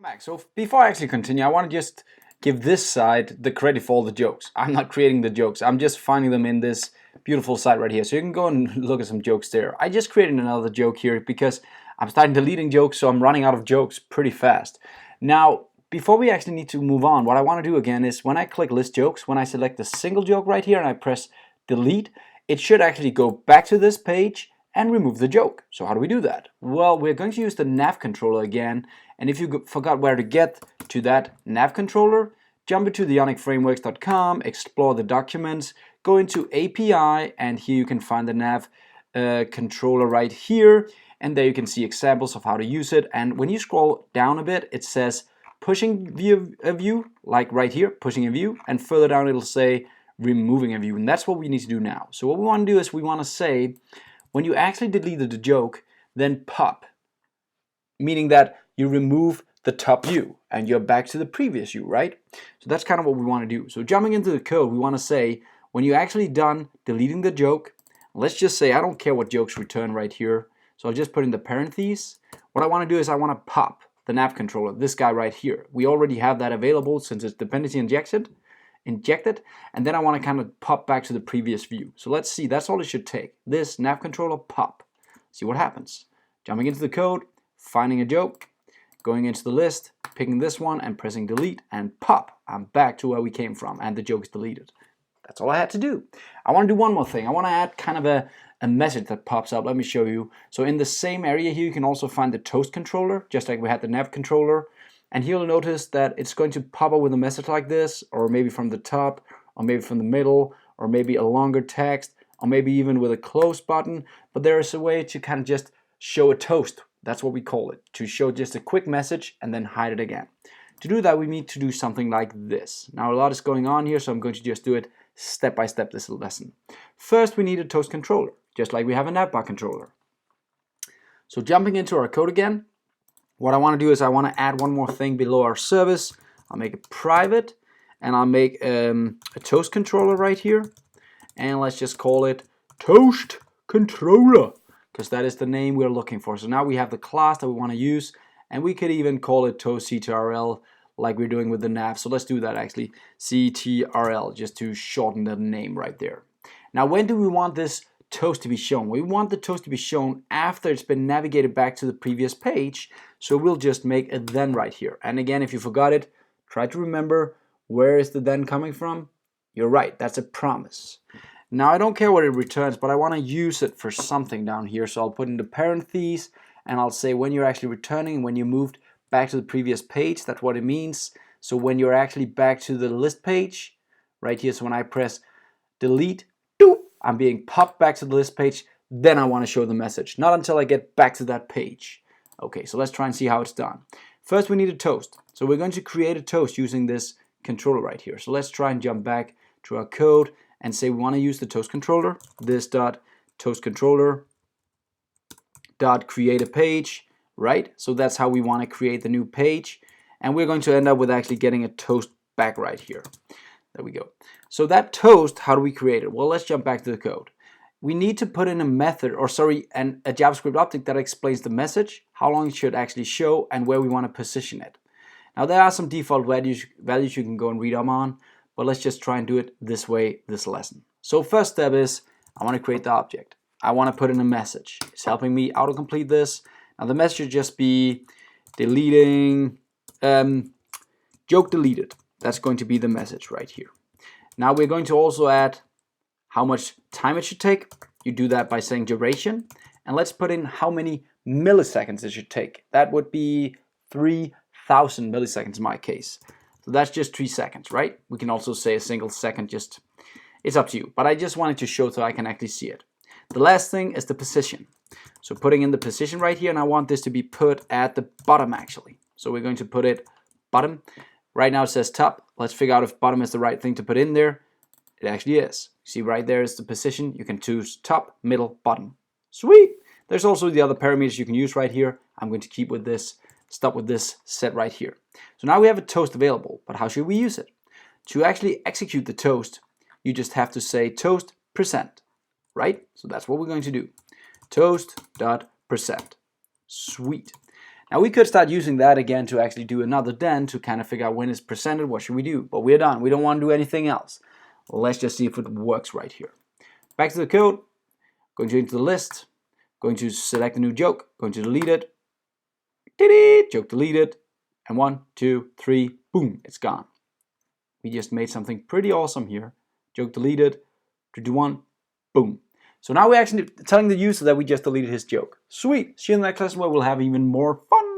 Max, so before I actually continue, I want to just give this side the credit for all the jokes. I'm not creating the jokes, I'm just finding them in this beautiful site right here. So you can go and look at some jokes there. I just created another joke here because I'm starting deleting jokes, so I'm running out of jokes pretty fast. Now, before we actually need to move on, what I want to do again is when I click list jokes, when I select a single joke right here and I press delete, it should actually go back to this page and remove the joke. So how do we do that? Well, we're going to use the Nav Controller again, and if you forgot where to get to that Nav Controller, jump into the ionicframeworks.com, explore the documents, go into API, and here you can find the Nav Controller right here, and there you can see examples of how to use it. And when you scroll down a bit, it says pushing a view, like right here, pushing a view, and further down it'll say removing a view, and that's what we need to do now. So what we want to do is we want to say, when you actually deleted the joke, then pop, meaning that you remove the top view and you're back to the previous view, right? So that's kind of what we want to do. So jumping into the code, we want to say, when you're actually done deleting the joke, let's just say, I don't care what jokes return right here, so I'll just put in the parentheses. What I want to do is I want to pop the Nav Controller, this guy right here. We already have that available since it's dependency injected, and then I want to kind of pop back to the previous view. So let's see, that's all it should take. This Nav Controller pop. See what happens. Jumping into the code, finding a joke, going into the list, picking this one and pressing delete, and pop. I'm back to where we came from and the joke is deleted. That's all I had to do. I want to do one more thing. I want to add kind of a message that pops up. Let me show you. So in the same area here, you can also find the toast controller, just like we had the Nav Controller. And here you'll notice that it's going to pop up with a message like this, or maybe from the top, or maybe from the middle, or maybe a longer text, or maybe even with a close button. But there is a way to kind of just show a toast. That's what we call it, to show just a quick message and then hide it again. To do that, we need to do something like this. Now, a lot is going on here, so I'm going to just do it step by step this lesson. First, we need a toast controller, just like we have a navbar controller. So jumping into our code again, what I want to do is I want to add one more thing below our service. I'll make it private, and I'll make a toast controller right here, and let's just call it toast controller, because that is the name we're looking for. So now we have the class that we want to use, and we could even call it toast CTRL like we're doing with the nav. So let's do that actually, CTRL, just to shorten the name right there. Now, when do we want this toast to be shown? We want the toast to be shown after it's been navigated back to the previous page. So we'll just make a then right here. And again, if you forgot it, try to remember, where is the then coming from? You're right, that's a promise. Now, I don't care what it returns, but I want to use it for something down here. So I'll put in the parentheses, and I'll say when you're actually returning, when you moved back to the previous page, that's what it means. So when you're actually back to the list page, right here, so when I press delete, I'm being popped back to the list page, then I want to show the message, not until I get back to that page. Okay, so let's try and see how it's done. First, we need a toast. So we're going to create a toast using this controller right here. So let's try and jump back to our code and say we want to use the toast controller, this dot toast controller dot create a page, right? So that's how we want to create the new page, and we're going to end up with actually getting a toast back right here. There we go. So that toast, how do we create it? Well, let's jump back to the code. We need to put in a method, or sorry, a JavaScript object that explains the message, how long it should actually show, and where we want to position it. Now, there are some default values you can go and read up on, but let's just try and do it this way this lesson. So first step is, I want to create the object. I want to put in a message. It's helping me autocomplete this. Now the message should just be deleting, joke deleted. That's going to be the message right here. Now we're going to also add how much time it should take. You do that by saying duration. And let's put in how many milliseconds it should take. That would be 3,000 milliseconds in my case. So that's just 3 seconds, right? We can also say a single second, just, it's up to you. But I just wanted to show so I can actually see it. The last thing is the position. So putting in the position right here, and I want this to be put at the bottom actually. So we're going to put it bottom. Right now it says top. Let's figure out if bottom is the right thing to put in there. It actually is. See, right there is the position. You can choose top, middle, bottom. Sweet. There's also the other parameters you can use right here. I'm going to keep with this, stop with this set right here. So now we have a toast available, but how should we use it? To actually execute the toast, you just have to say toast %, right? So that's what we're going to do. Toast.%. Sweet. Now we could start using that again to actually do another den to kind of figure out when it's presented, what should we do? But we're done. We don't want to do anything else. Let's just see if it works right here. Back to the code, going to into the list, going to select a new joke, going to delete it, joke deleted, and 1, 2, 3, boom, it's gone. We just made something pretty awesome here. Joke deleted, 3, 2, 1, boom. So now we're actually telling the user that we just deleted his joke. Sweet, see you in the next lesson where we'll have even more fun.